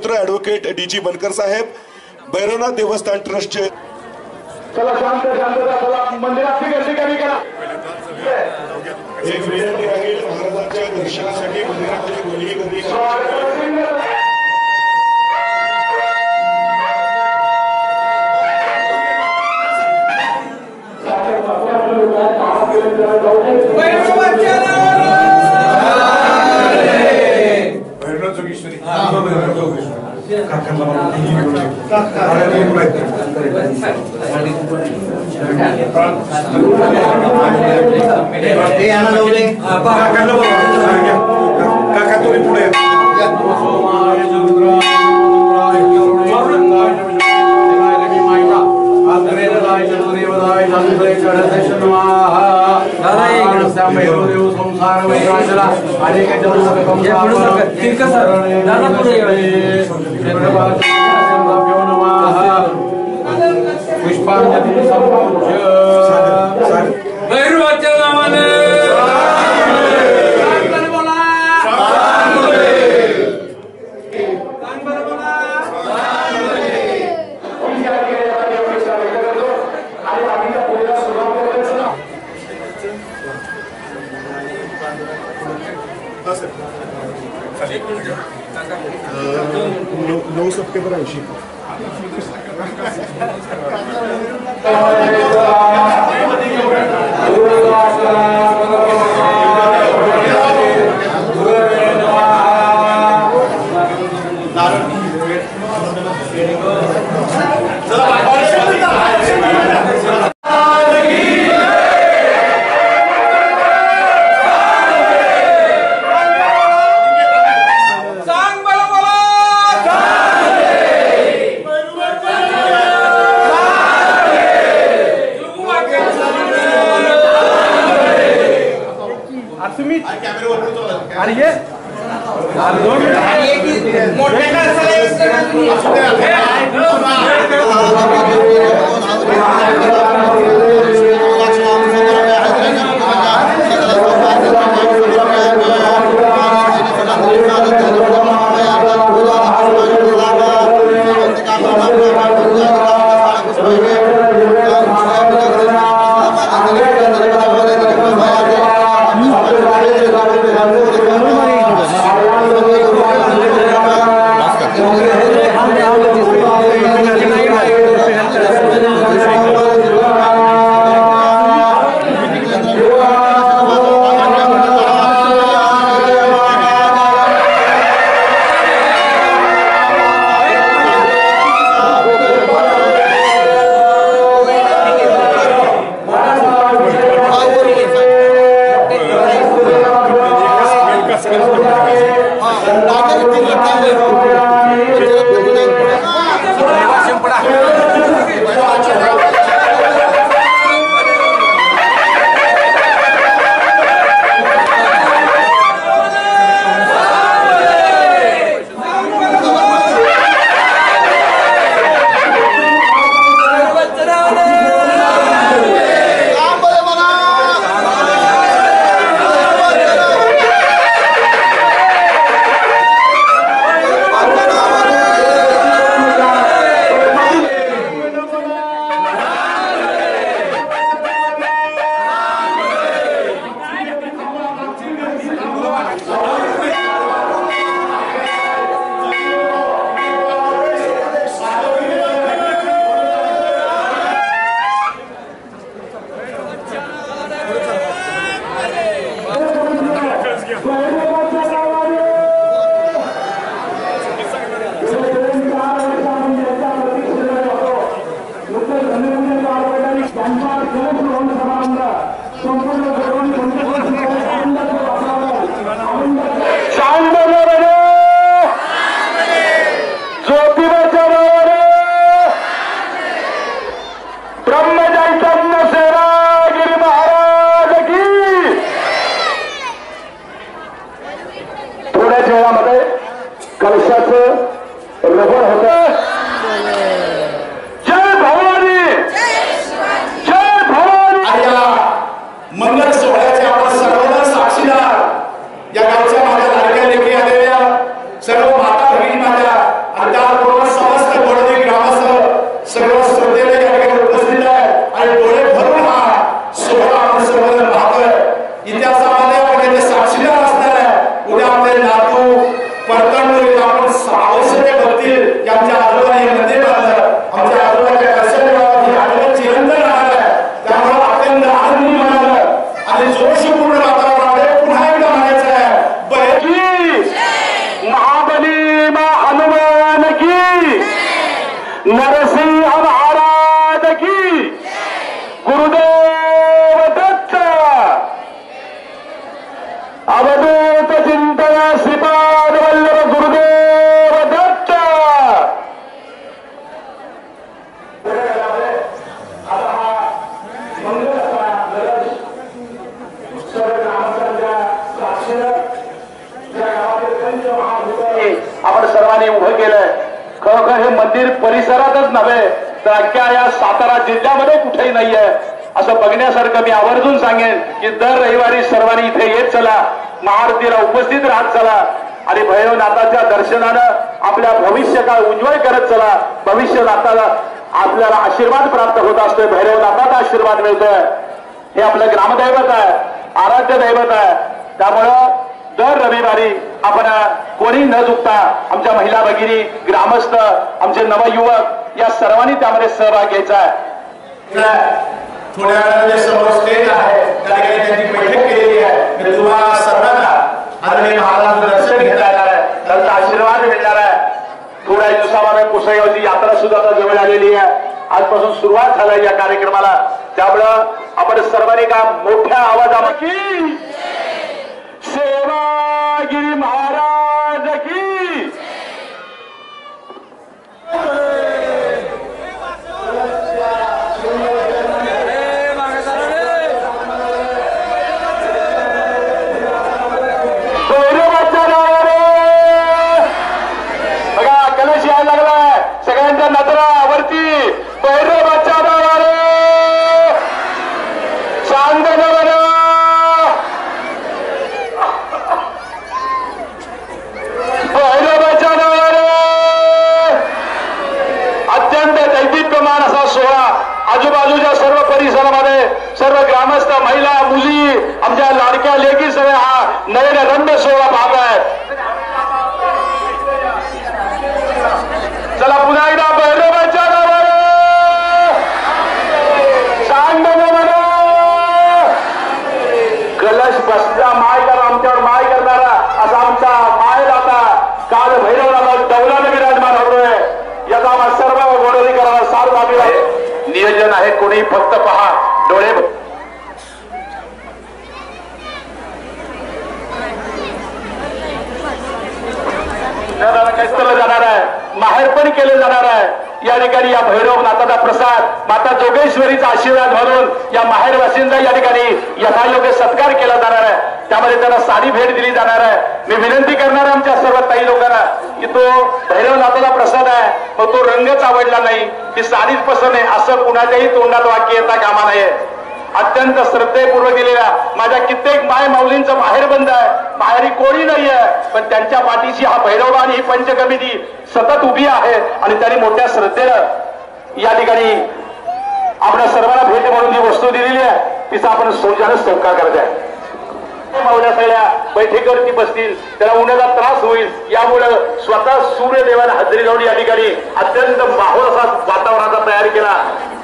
पुत्र advocate DG. बनकर साहेब, भैरवनाथ देवस्थान ट्रस्टचे चला शांतता मंदिराची गर्दी कमी करा। एक विनंती आहे, महाराजांच्या दर्शनासाठी मंदिरामध्ये कोणीही गर्दी नऊ सप्टेंबर 80 Gracias. जोशीपूर्ण वातावरणामध्ये पुन्हा एकदा म्हणायचं आहे बैरगी महाबली मा हनुमान की नरसिंह महाराज की गुरुदेव दत्त अवधूत चिंतन श्रीपाद वल्लभ गुरुदेव दत्त आपण सर्वांनी उभं केलंय खरोखर हे मंदिर परिसरातच नव्हे तर अख्ख्या या सातारा जिल्ह्यामध्ये कुठेही नाहीये असं बघण्यासारखं मी आवर्जून सांगेन की दर रविवारी सर्वांनी इथे येत चला महाआरतीला उपस्थित राहत चला आणि भैरवनाथाच्या दर्शनानं आपल्या भविष्यकाळ उज्ज्वल करत चला भविष्यनाथाला आपल्याला आशीर्वाद प्राप्त होत असतोय भैरवनाथाचा आशीर्वाद मिळतोय हे आपलं ग्रामदैवत आहे आराध्य दैवत आहे त्यामुळं दर रविवारी आपण कोणी न चुकता आमच्या महिला भगिनी ग्रामस्थ आमचे नवयुवक या सर्वांनी त्यामध्ये सहभाग घ्यायचा आहे थोड्या वेळामध्ये समोर स्टेज आहे त्या ठिकाणी त्यांची बैठक केलेली आहे मी तुम्हाला सर्वांना आदरणीय महाराजांचं दर्शन घेता येणार आहे त्यांचा आशीर्वाद मिळणार आहे थोड्या दिवसामध्ये पुसगावची यात्रा सुद्धा आता जवळ आलेली आहे आजपासून सुरुवात झाली या कार्यक्रमाला त्यामुळं आपण सर्वांनी का मोठ्या आवाजामध्ये सेवागिरी महाराज की बघा कलश यायला लागलाय सगळ्यांच्या नजरा वरती भैरवाच्या नावाने शांत भैरवाच्या नावाने अत्यंत दैदिप्यमान असा सोहळा आजूबाजूच्या सर्व परिसरामध्ये सर्व ग्रामस्थ महिला मुली आमच्या लाडक्या लेकी सगळे हा नयन रम्य सोहळा पाहत आहेत चला पुन्हा एकदा भैरवाच्या नावाने सांग कलश बसला माय करा आमच्यावर माय करणारा असा आमचा माय दाता काल भैरवनाला डौलाने विराजमान होतोय याचा सर्व गोडरी करायला सार बाबी आहे नियोजन आहे कोणी फक्त पहा डोळे केलं जाणार आहे माहेर पण केले जाणार आहे या ठिकाणी या भैरवनाथाचा प्रसाद माता जोगेश्वरीचा आशीर्वाद म्हणून या माहेरवासींचा या ठिकाणी यथायोग्य सत्कार केला जाणार आहे त्यामध्ये त्यांना साडी भेट दिली जाणार आहे मी विनंती करणार आमच्या सर्व ताई लोकांना की तो भैरवनाथाचा प्रसाद आहे मग तो रंगच आवडला नाही ती साडीच पसंत आहे असं कुणाच्याही तोंडात वाक्य येता कामा नये अत्यंत श्रद्धेपूर्वक दिलेल्या माझ्या कित्येक माय माऊलींचं माहेर बंद आहे माहेरी कोणी नाहीये पण त्यांच्या पाठीशी हा भैरव आणि ही पंचकमिटी सतत उभी आहे आणि त्यांनी मोठ्या श्रद्धेनं या ठिकाणी आपल्या सर्वांना भेट म्हणून जी वस्तू दिलेली आहे तिचा आपण सौजन्य सत्कार करत आहे माऊल्या सगळ्या बैठकीवरती बसतील त्याला उन्हाचा त्रास होईल यामुळे स्वतः सूर्यदेवाने हजेरी लावून या ठिकाणी अत्यंत माहोल असा वातावरणाचा तयार केला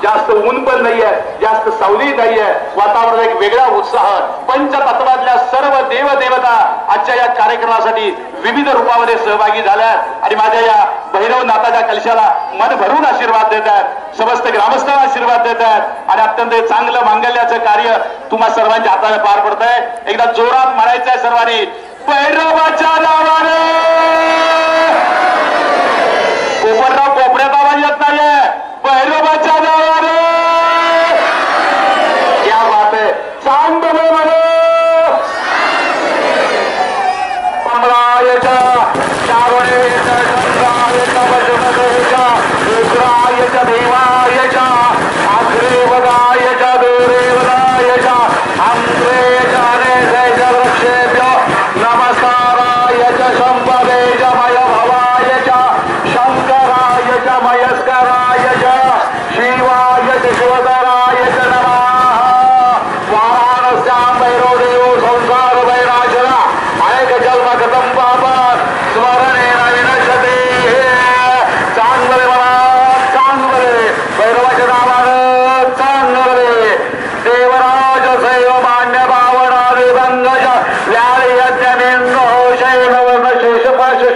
जास्त ऊन पण नाहीये जास्त सावली नाहीये वातावरणात एक वेगळा उत्साह पंचतत्वातल्या सर्व देव देवता आजच्या या कार्यक्रमासाठी विविध रूपामध्ये सहभागी झाल्यात आणि माझ्या या भैरवनाथाच्या कलशाला मन भरून आशीर्वाद देत आहेत समस्त ग्रामस्थांना आशीर्वाद देत आहेत आणि अत्यंत चांगलं मांगल्याचं कार्य तुम्हा सर्वांच्या हाताने पार पडतंय एकदा जोरात म्हणायचंय सर्वांनी भैरवाच्या नावाने कोपरराव कोपऱ्यात आवाज येत नाहीये भैरवाच्या नावाने क्या बात आहे सांग म्हणे कमळायच्या चावळेच्या चंद्रायच्या वजमदेच्या रुद्रायच्या देवायच्या आग्रे वदायच्या दोरे वदायच्या आंध्रेच्या नेत्याच्या वृक्षेभ्य नमस्कारायच्या शंभवेच्या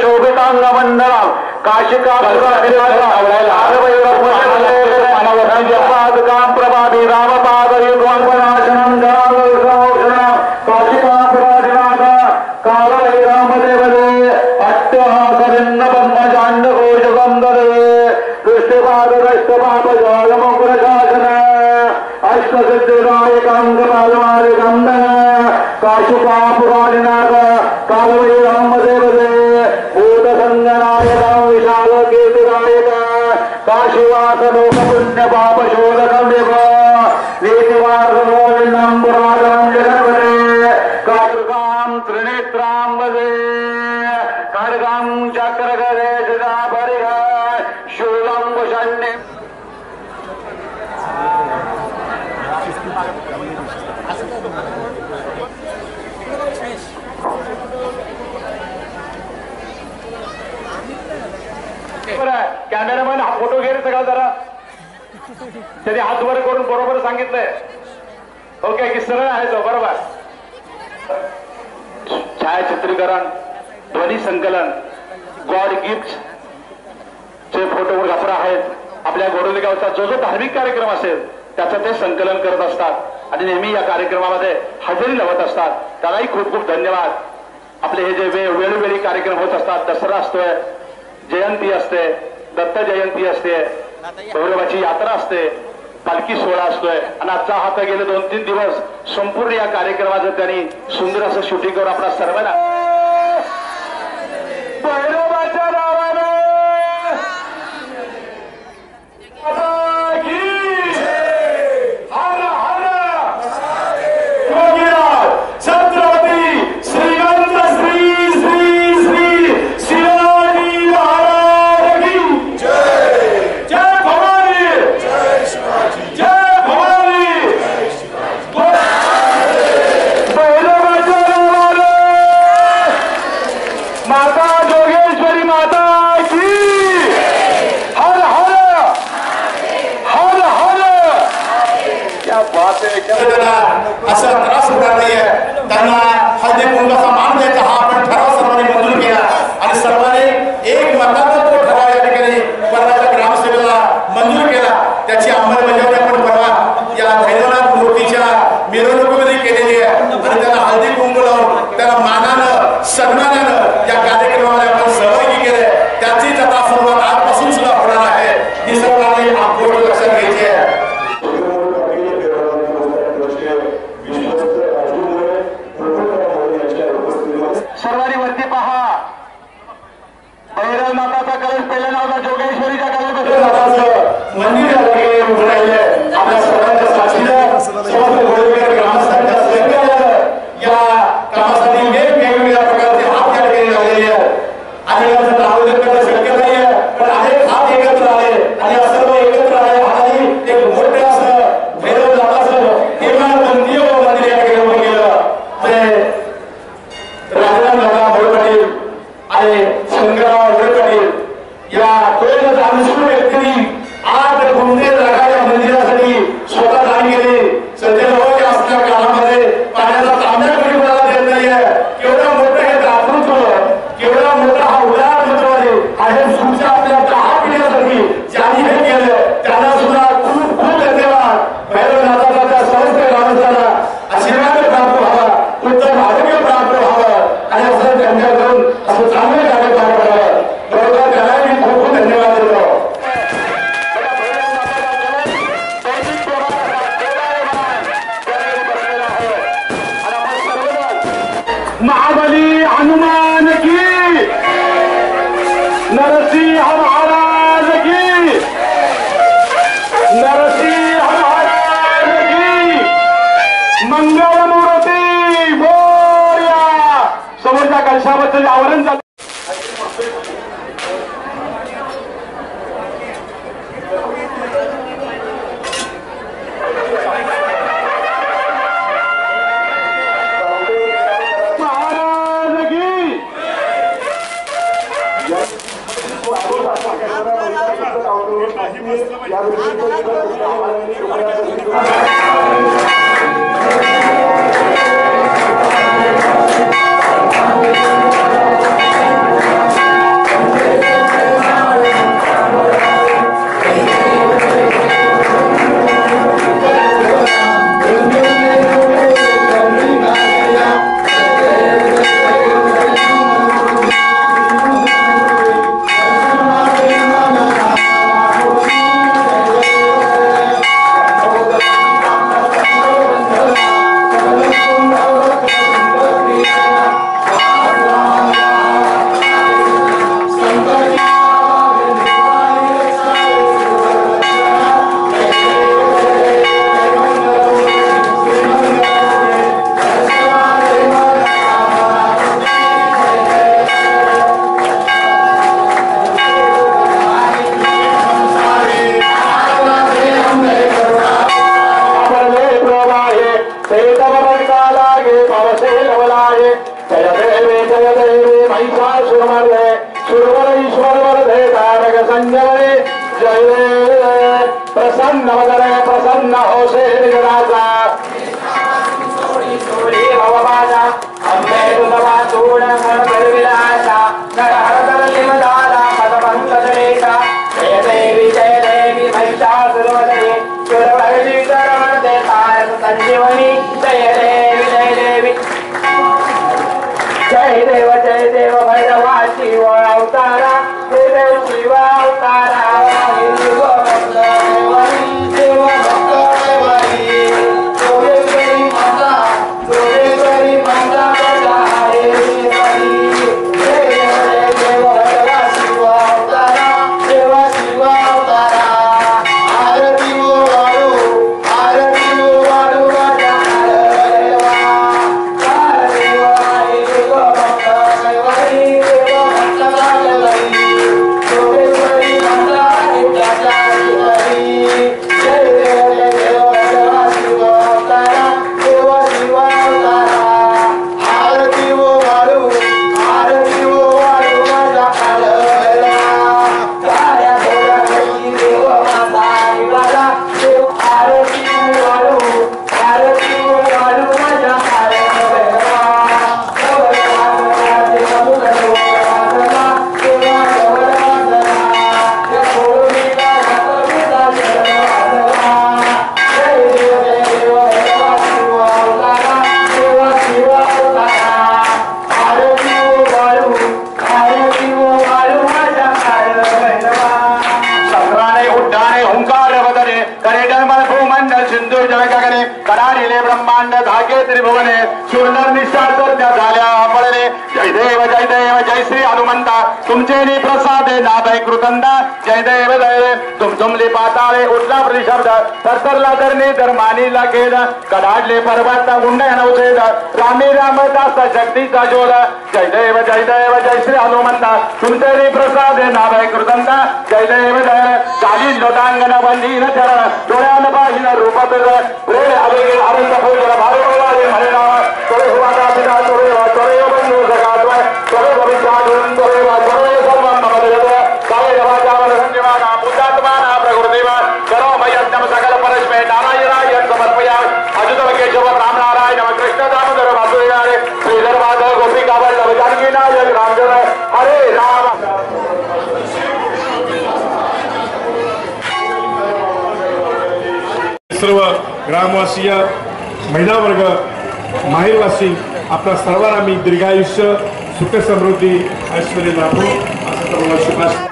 शोभितांगमंडलम काशिका प्रभावी रामपाद युगवंपनाशनम काशिका कालरामदेवदे अट्टहासरिन्न ब्रह्मजांड घोषगंधरे दृष्टिपाद रष्टपाप जालमुग्रशासन अष्टसिद्धिदायकं काशिका पुराणिनाथ कालवै रामदेवदे भूतसंगनायकं विशालकीर्तिदायक काशीवास लोक पुण्य पाप शोधकं देव नीतिवार्गोविन्दं पुराणं जगन्पते काकृकां त्रिनेत्रां वदे खड्गं चक्रगदे सिदापरिह शूलं वशन्ये कॅमेरामॅन हा फोटो घे सगळा जरा त्याने हात वर करून बरोबर सांगितलंय ओके की सरळ आहे तो बरोबर छायाचित्रीकरण ध्वनी संकलन गॉड गिफ्ट चे फोटोग्राफर आहेत आपल्या गोडोली गावचा जो जो धार्मिक कार्यक्रम असेल त्याचं ते संकलन करत असतात आणि नेहमी या कार्यक्रमामध्ये हजेरी लावत असतात त्यालाही खूप खूप धन्यवाद आपले हे जे वेळोवेळी कार्यक्रम होत असतात दसरा असतोय जयंती असते दत्त जयंती असते भैरवाची यात्रा असते पालखी सोहळा असतोय आणि आजचा हा तर गेले 2-3 दिवस संपूर्ण या कार्यक्रमाचं त्यांनी सुंदर असं शूटिंग करून आपला सर्वांना भैरवाच्या नावानं असा त्रास होणार नाहीये त्यांना हळदी कुंकवाचा मान द्यायचा हा आपण ठराव सर्वांनी मंजूर केला आणि सर्वांनी एक मताचा तो ठराव या ठिकाणी परवाच्या ग्रामसभेला मंजूर केला त्याची अंमलबजावणी आपण परवा या भैरवनाथ मूर्तीच्या मिरवणुकीमध्ये केलेली आहे आणि त्याला हळदी कुंकू लावून त्याला मानानं सन्मानानं या कार्यक्रमाला आपण सहभागी केले त्याचीच आता सुरुवात आजपासून सुद्धा होणार आहे ही सर्वांनी गोष्ट लक्षात घ्यायची आहे सर्वांनी वरती पहा भैरवनाथाचा कलश पहिल्या नावाचा जोगेश्वरीचा कलश मंदिर आपल्या सर्वांच्या साक्षीला ग्रामस्थांच्या या कामासाठी वेगवेगळ्या प्रकारचे हात या ठिकाणी लागलेले आहेत अनेकांचं आयोजन करणं शक्य नाहीये पण अनेक हात एकत्र आले आणि सर्व एकत्र आले हाताने एक मोठे असं भैरवनाथाचं मंदिर या ठिकाणी उभं केलं राजाराम दादा मोडपाटील आणि शंकरराव मोडपाटील या दोन दानशूर व्यक्तींनी 8 गुंठे जागा या मंदिरासाठी स्वतः दान केली सध्या असल्या काळामध्ये पाण्याचा तांब्या कोणी कोणाला देत नाहीये केवढं मोठं हे दातृत्व केवढा मोठा हा उदाहरण आहे सुखच्या आपल्या चहा पिण्यासाठी ज्यांनी हे केलं त्यांना सुद्धा खूप खूप धन्यवाद भैरवनाथाचा त्या समस्त ग्रामस्थांना आशीर्वाद प्राप्त व्हावा उत्तम आरोग्य प्राप्त व्हावं आणि असं त्यांच्याकडून असं चांगलं कार्य पार पडावं बरोबर त्याला मी खूप खूप धन्यवाद देतो महाबली हनुमान की नरसिंह महाराज की नरसिंह महाराज की मंगलमूर्ती मोरया समोरच्या कलशाबद्दल आवरण झालं महाराज की जय देवी महिषासुरमर्दे सुरवरईश्वरवर्धे तारक संजय जय देवी प्रसन्न वदने प्रसन्न होसे निजनाचा भवबाजा अम्बे दुधवा चूड विलासा नरहरतर लिमदाला पदपंकजरेखा जय देवी महिषासुरमर्दे सुरवरईश्वरवर्धे तारक संजीवनी जय देवी जय देव भैरवा शिव अवतारा जय देव शिव अवतारा करारिले ब्रह्मांड धागे त्रिभुवने सुरनर निशाचर त्या झाल्या पडले जय देव जय श्री हनुमंता तुमचे प्रसादे नाभय कृतंदा जय देव तुमचुमली पाताळे उठला प्रतिशब्द तरतरला धरणी धर्मानीला खेद कडाडले पर्वत गुंडे नवछेद रामी रामदास शक्तीचा जोड जय देव जय श्री हनुमंता तुमचे प्रसादे नाभय कृतंदा जय देव चालीस लोटांगण बंदीन चरण डोळ्यान पाहिन रूप प्रेम आवेगे आनंद फौजला भारतवाले म्हणा तोरे हुवादा पिता तोरे बंधू जगातोय तोरे भविष्यातून तोरे सर्व ममदेव काळे देवाचावर संजीवाना पुतात्माना प्रकृतीवा करो मयज्ञम सकल परस्मे नारायणाय समर्पया अजुत केशव राम नारायण कृष्ण दामोदर वासुदेवारे श्रीधर माधव गोपिका वल्लभ जानकी नायक रामचंद्र हरे राम सर्व ग्रामवासीय महिला वर्ग माहेरवासी आपल्या सर्वांना मी दीर्घायुष्य सुख समृद्धी ऐश्वर्य लाभो असं सर्वांना शुभाशय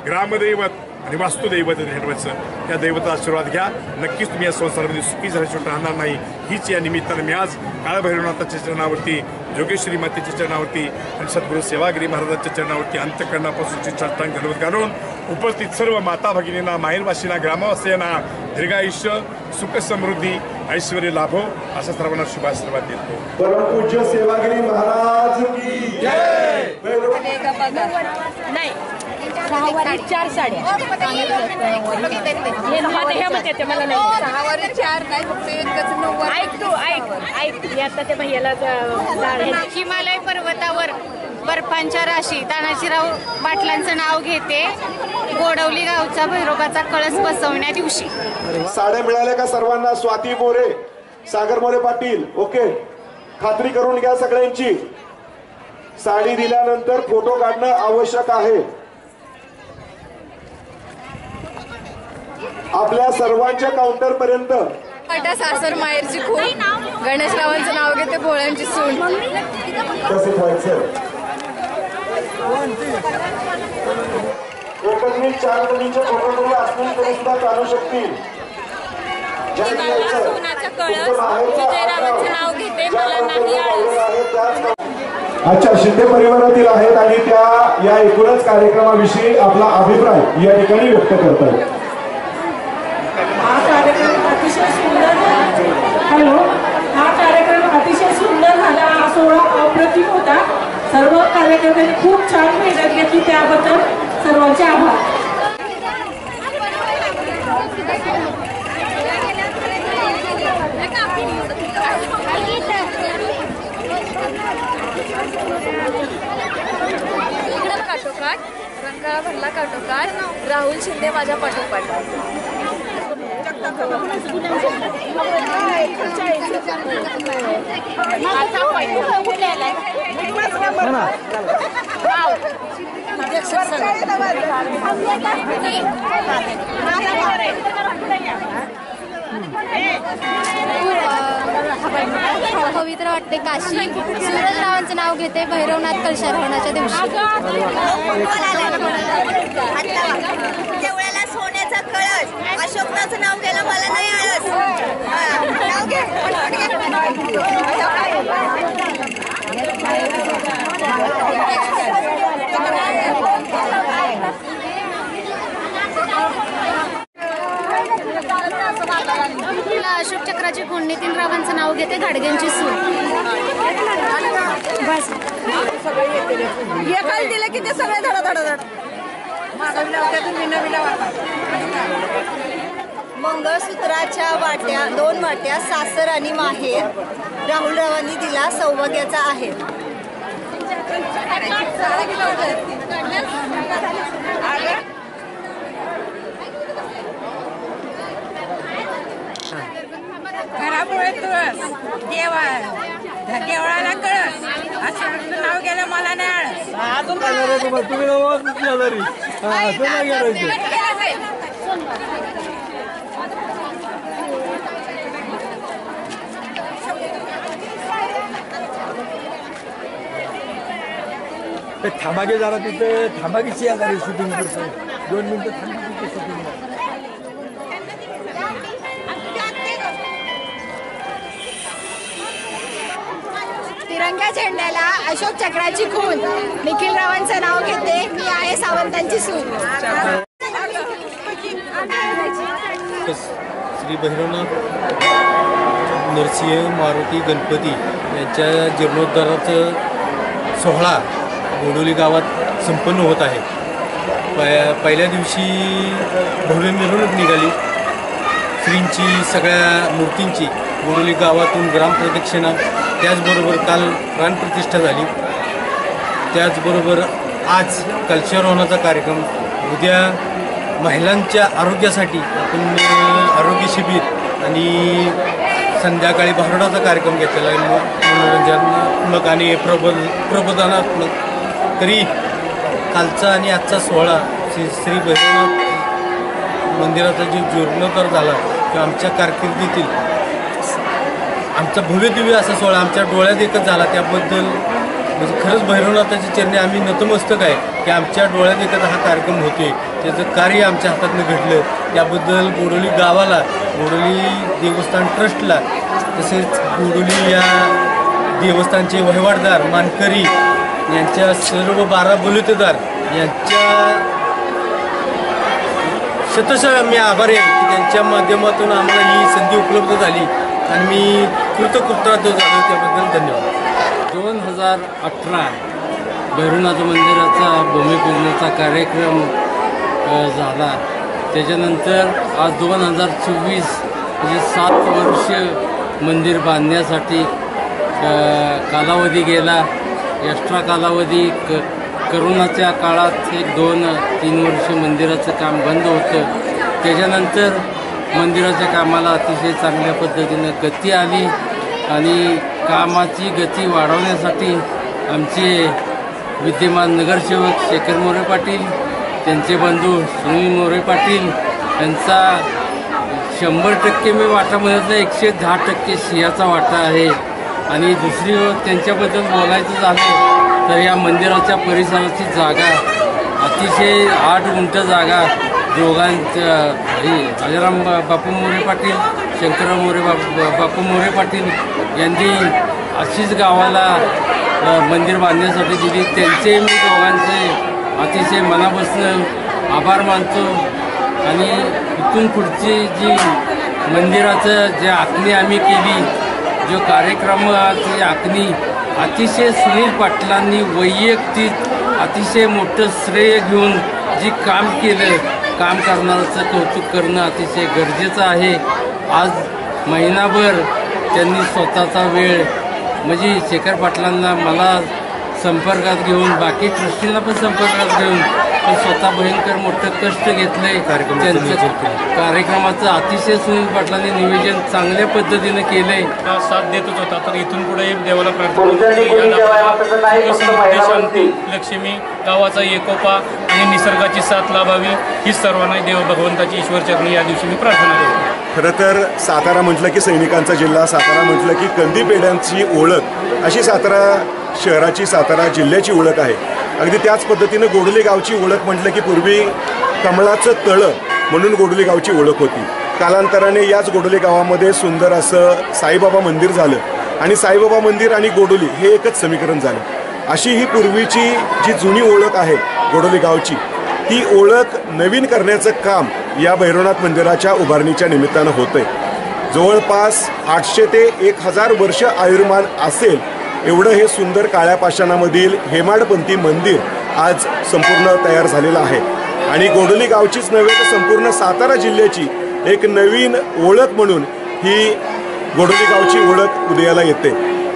ग्रामदैवत आणि वास्तुदैवत ठरवायचं त्या दैवता आशीर्वाद घ्या नक्कीच तुम्ही या संसारामध्ये सुखी झाल्याशिवाय राहणार नाही हीच या निमित्तानं मी आज काळभैरवनाथाच्या चरणावरती जोगेश्वरी मातेच्या चरणावरती आणि सद्गुरू सेवागिरी महाराजांच्या चरणावरती अंतःकरणापासूनची साष्टांग घालवत घालून उपस्थित सर्व माता भगिनींना माहेरवासींना ग्रामवासियांना दीर्घायुष्य सुख समृद्धी ऐश्वर्य लाभो असा सर्वांना शुभाशीर्वाद देतो. परमपूज्य सेवागिरी महाराज की जय. नाही 6 वारी 4 साड्या मला नाही 6 वारी 4 नाही फक्त एकच 9 ऐक आता त्या भैयाला हिमालय पर्वतावर बर्फांच्या राशी तानाजीराव पाटलांचं नाव घेते गोडवली गावचा भैरोबाचा कळस बसवण्या दिवशी. साड्या मिळाल्या का सर्वांना? स्वाती मोरे, सागर मोरे पाटील, ओके. खात्री करून घ्या सगळ्यांची. साडी दिल्यानंतर फोटो काढणं आवश्यक आहे. आपल्या सर्वांच्या काउंटर पर्यंत सासर माहेरची खूप गणेशरावांचं नाव घेते भोळ्यांची सून कसे व्हायचं. एकत्रित 4 मुलींचे फोटो असतील तरी सुद्धा चालू शकतील. नाव घेते मला नाही अच्छा, शिंदे परिवारातील आहेत आणि त्या या एकूणच कार्यक्रमाविषयी आपला अभिप्राय या ठिकाणी व्यक्त करतात. हा कार्यक्रम अतिशय सुंदर हॅलो हा कार्यक्रम अतिशय सुंदर झाला. हा सोहळा अप्रतिम होता. सर्व कार्यकर्त्यांनी खूप छान मेहनत घेतली, त्याबद्दल सर्वांचे आभार. काठोकाठ रंगा भरला काठोकाठ राहुल शिंदे माझ्या पाठोपाठ. पवित्र वाटते काशी. सूरजरावांचं नाव घेते भैरवनाथ कलशारोहणाच्या दिवशी. देवळाला सोन्याचा कळस. अशोकनाचं नाव घ्यायला मला नाही आळस. नाव घे. अशोक चक्राची खूण. नितीनरावांचं नाव घेते घाडग्यांची सून. बस एकाला दिलं की ते सगळे धडा मंगळसूत्राच्या वाट्या 2 वाट्या सासर आणि माहेर. राहुलरावांनी दिला सौभाग्याचा आहेर. घरापुढे तुळस देवळाला कळस. असं नाव गेलं मला नाही आळस. थांबागे जरा तिथे थांबागीची आधारे शूटिंग करतो. 2 मिनिटं थांबा शूटिंग. तिरंग्या झेंड्याला अशोक चक्राची खून. निखिलरावांचं नाव घेते मी आहे सावंतांची सून. श्री भैरवनाथ नरसिंह मारुती गणपती यांच्या जीर्णोद्धाराचं सोहळा गोडोली गावात संपन्न होत आहे. पहिल्या दिवशी भव्य मिरवणूक निघाली. श्रींची सगळ्या मूर्तींची गोडोली गावातून ग्रामप्रदक्षिणा. त्याचबरोबर काल प्राणप्रतिष्ठा झाली. त्याचबरोबर आज कलशारोहणाचा कार्यक्रम. उद्या महिलांच्या आरोग्यासाठी आपण आरोग्य शिबिर आणि संध्याकाळी भारुडाचा कार्यक्रम घेतलेला आहे. मनोरंजनात्मक आणि प्रबोधनात्मक. तरी कालचा आणि आजचा सोहळा श्री भैरवनाथ मंदिराचा जो जीर्णोद्धार झाला तो आमच्या कारकिर्दीतील आमचा भव्यदिव्य असा सोहळा आमच्या डोळ्यात एकच झाला. त्याबद्दल म्हणजे खरंच भैरवनाथाची चरणी आम्ही नतमस्तक आहे की आमच्या डोळ्यात एकच हा कार्यक्रम होतोय. त्याचं कार्य आमच्या हातातनं घडलं. त्याबद्दल गोडोली गावाला, गोडोली देवस्थान ट्रस्टला, तसेच गोडोली या देवस्थानचे वहिवाटदार मानकरी यांच्या सर्व 12 बलुतेदार यांच्या शतशः मी आभारी आहे की त्यांच्या माध्यमातून आम्हाला ही संधी उपलब्ध झाली आणि मी कृतकृतज्ञ झालो. त्याबद्दल धन्यवाद. 2018 भैरवनाथ मंदिराचा भूमिपूजनाचा कार्यक्रम झाला. त्याच्यानंतर आज 2024 म्हणजे 7 वर्ष मंदिर बांधण्यासाठी कालावधी गेला. एक्स्ट्रा कालावधी करोनाच्या काळात 1-2-3 वर्ष मंदिराचं काम बंद होतं. त्याच्यानंतर मंदिराच्या कामाला अतिशय चांगल्या पद्धतीनं गती आली आणि कामाची गती वाढवण्यासाठी आमचे विद्यमान नगरसेवक शेखर मोरे पाटील, त्यांचे बंधू सुनील मोरे पाटील यांचा 100% मी वाटा म्हणत नाही, 110% सिंहाचा वाटा आहे. आणि दुसरी त्यांच्याबद्दल बोलायचं झालं तर या मंदिराच्या परिसराची जागा अतिशय 8 गुंठ जागा दोघांच्या राजाराम बापू मोरे पाटील, शंकरराव मोरे बापू मोरे पाटील यांनी अशीच गावाला मंदिर बांधण्यासाठी दिली, त्यांचे मी दोघांचे अतिशय मनापासून आभार मानतो. आणि इथून पुढची जी मंदिराचं जे आखणी आम्ही केली, जो कार्यक्रमाची आखणी अतिशय सुनील पाटलांनी वैयक्तिक अतिशय मोठं श्रेय घेऊन जी काम केलं, काम करणाऱ्याचं कौतुक करणं अतिशय गरजेचं आहे. आज महिनाभर त्यांनी स्वतःचा वेळ म्हणजे शेखर पाटलांना मला संपर्कात घेऊन, बाकी ट्रस्टींना पण संपर्कात घेऊन, पण स्वतः भयंकर मोठं कष्ट घेतलंय. त्यांचं कार्यक्रमाचं अतिशय सुनील पाटलांनी नियोजन चांगल्या पद्धतीनं केलंय. साथ देतच होता. तर इथून पुढे देवाला शांती, लक्ष्मी, गावाचा एकोपा आणि निसर्गाची साथ लाभावी ही सर्वांना देव भगवंताची ईश्वरचरणी या दिवशी मी प्रार्थना करतो. खरं तर सातारा म्हटलं की सैनिकांचा जिल्हा, सातारा म्हटलं की कंदी पेढ्यांची ओळख, अशी सातारा शहराची, सातारा जिल्ह्याची ओळख आहे. अगदी त्याच पद्धतीनं गोडोली गावची ओळख म्हटलं की पूर्वी कमळाचं तळं म्हणून गोडोली गावची ओळख होती. कालांतराने याच गोडोली गावामध्ये सुंदर असं साईबाबा मंदिर झालं आणि साईबाबा मंदिर आणि गोडोली हे एकच समीकरण झालं. अशी ही पूर्वीची जी जुनी ओळख आहे गोडोली गावची, ती ओळख नवीन करण्याचं काम या भैरवनाथ मंदिराच्या उभारणीच्या निमित्तानं होतंय. जवळपास 800 ते 1000 वर्ष आयुर्मान असेल एवढं हे सुंदर काळ्या पाषाणामधील हेमाडपंथी मंदिर आज संपूर्ण तयार झालेलं आहे. आणि गोडोली गावचीच नव्हे तर संपूर्ण सातारा जिल्ह्याची एक नवीन ओळख म्हणून ही गोडोली गावची ओळख उदयाला येते.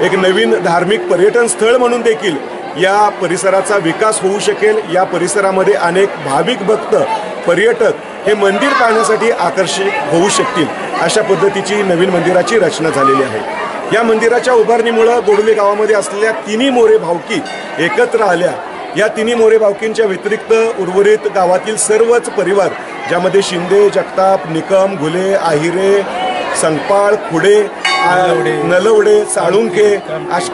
एक नवीन धार्मिक पर्यटन स्थळ म्हणून देखील या परिसराचा विकास होऊ शकेल. या परिसरामध्ये अनेक भाविक भक्त, पर्यटक हे मंदिर पाहण्यासाठी आकर्षित होऊ शकतील, अशा पद्धतीची नवीन मंदिराची रचना झालेली आहे. या मंदिराच्या उभारणीमुळं गोडोली गावामध्ये असलेल्या तिन्ही मोरे भावकी एकत्र आल्या. या तिन्ही मोरे भावकींच्या व्यतिरिक्त उर्वरित गावातील सर्वच परिवार, ज्यामध्ये शिंदे, जगताप, निकम, घुले, आहिरे, संगपाळ, खुडे, नलवडे, साळुंके,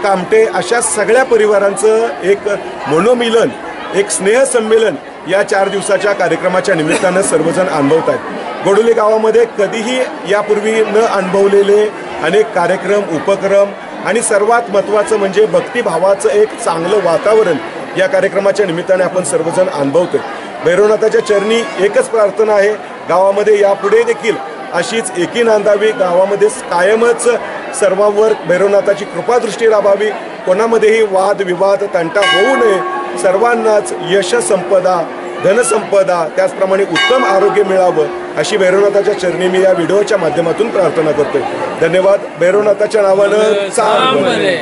कामटे अशा सगळ्या परिवारांचं एक मनोमिलन, एक स्नेहसंमेलन या 4 दिवसाच्या कार्यक्रमाच्या निमित्तानं सर्वजण अनुभवत आहेत. गोडोली गावामध्ये कधीही यापूर्वी न अनुभवलेले अनेक कार्यक्रम, उपक्रम आणि सर्वात महत्त्वाचं म्हणजे भक्तिभावाचं एक चांगलं वातावरण या कार्यक्रमाच्या निमित्ताने आपण सर्वजण अनुभवतोय. भैरवनाथाच्या चरणी एकच प्रार्थना आहे, गावामध्ये यापुढे देखील अशीच एकी नांदावी, गावामध्ये कायमच सर्वांवर भैरवनाथाची कृपादृष्टी लाभावी, कोणामध्येही वाद विवाद तंटा होऊ नये, सर्वांनाच यश संपदा, धनसंपदा, त्याचप्रमाणे उत्तम आरोग्य मिळावं, अशी भैरवनाथाच्या चरणी मी या व्हिडिओच्या माध्यमातून प्रार्थना करतोय. धन्यवाद. भैरवनाथाच्या नावानं चाल भले.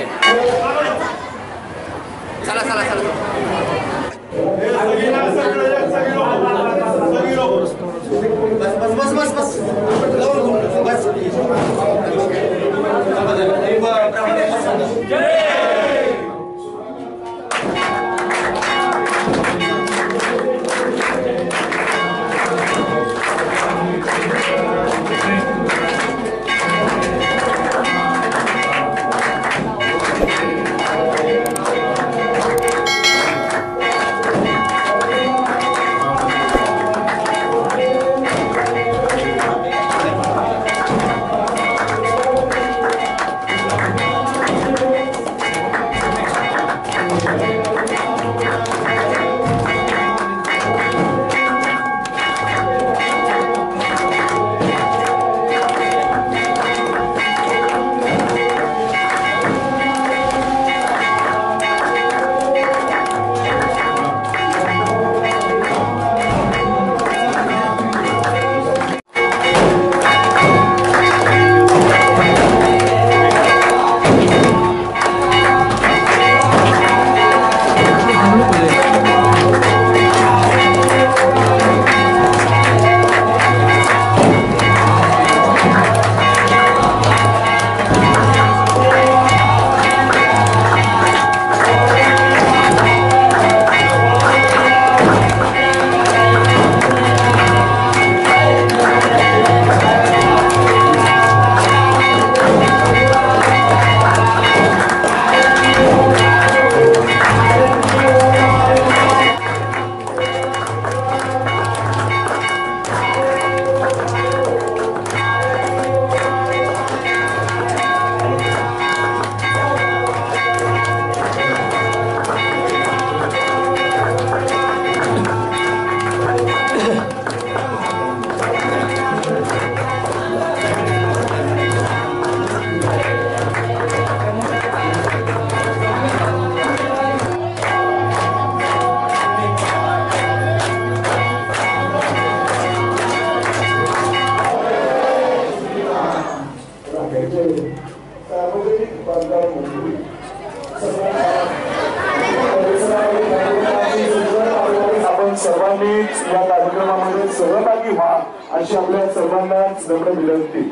नक्कीच या कार्यक्रमामध्ये सहभागी व्हा अशी आपल्या सर्वांनाच नम्र विनंती.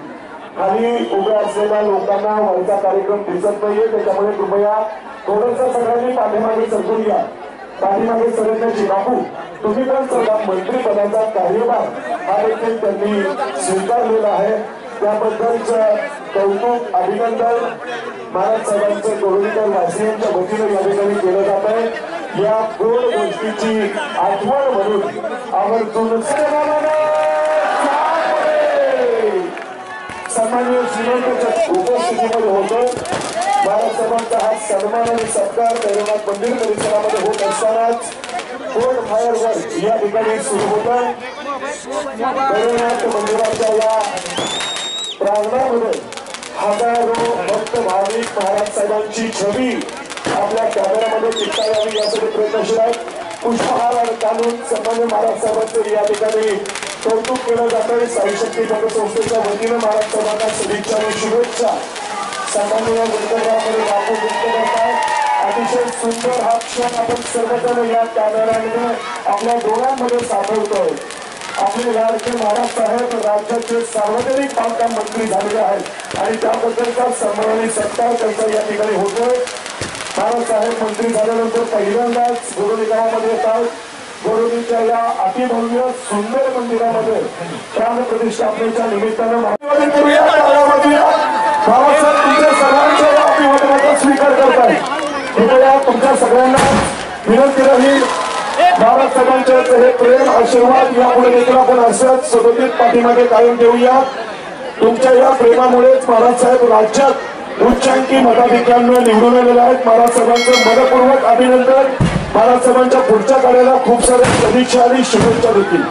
खाली उभ्या असलेल्या लोकांना वरचा कार्यक्रम दिसत नाहीये, त्याच्यामुळे कृपया थोडंसं सगळ्यांनी पाठीमागे सरकून घ्या. पाठीमागे सरकण्याची बाबू तुम्ही पण सर्व मंत्रिपदाचा कार्यभार हा देखील त्यांनी स्वीकारलेला आहे. त्याबद्दलचं कौतुक अभिनंदन महाराज साहेबांचं कोरोनीकर वासियांच्या वतीनं या ठिकाणी केलं जात आहे. या गोड गोष्टीची आठवण म्हणून आवर्जून सन्माननीय श्रीमंतांच्या उपस्थितीमध्ये होतो. महाराज साहेबांचा हा सन्मान आणि सत्कार भैरवनाथ मंदिर परिसरामध्ये होत असतानाच गोल्ड फायर वर्क या ठिकाणी सुरू होतं. भैरवनाथ मंदिराच्या या प्रांगणामध्ये हजारो भक्त भाविक महाराज साहेबांची छबी आपल्या कॅमेऱ्यामध्ये टिकता यावी यासाठी प्रयत्नशील आहेत. पुष्पहार घालून सन्मान्य महाराज साहेबांचे या ठिकाणी कौतुक केलं जातं. साई शक्ती भक्त संस्थेच्या वतीनं महाराज साहेबांना सदिच्छा आणि शुभेच्छा सन्माननीय गुंतवणुकीमध्ये बापू व्यक्त करतात. अतिशय सुंदर हा क्षण आपण सर्वजण या कॅमेऱ्यामध्ये आपल्या डोळ्यांमध्ये साठवतोय. आपले लाडके महाराज साहेब राज्याचे सार्वजनिक बांधकाम मंत्री झालेले आहेत आणि त्याबद्दलचा सन्मान आणि सत्कार त्यांचा या ठिकाणी होतोय. महाराज साहेब मंत्री झाल्यानंतर पहिल्यांदाच बोरोली गावामध्ये येतात. बोरोलीच्या या अतिभव्य सुंदर मंदिरामध्ये प्राणप्रतिष्ठापनेच्या निमित्तानं बाबासाहेब तुमच्या सर्वांच्या अभिवादनाचा स्वीकार करताय. कृपया तुमच्या सगळ्यांना विनंती राहील महाराज साहेबांचे हे प्रेम आशीर्वाद यापुढे देखील आपण असंच सदोदित पाठीमागे कायम ठेवूया. तुमच्या या प्रेमामुळेच महाराज साहेब राज्यात उच्चांकी मताधिक्यानं निवडून आलेले आहेत. महाराज साहेबांचं मनपूर्वक अभिनंदन. महाराज साहेबांच्या पुढच्या कार्याला खूप साऱ्या सदिच्छा आणि शुभेच्छा देतील.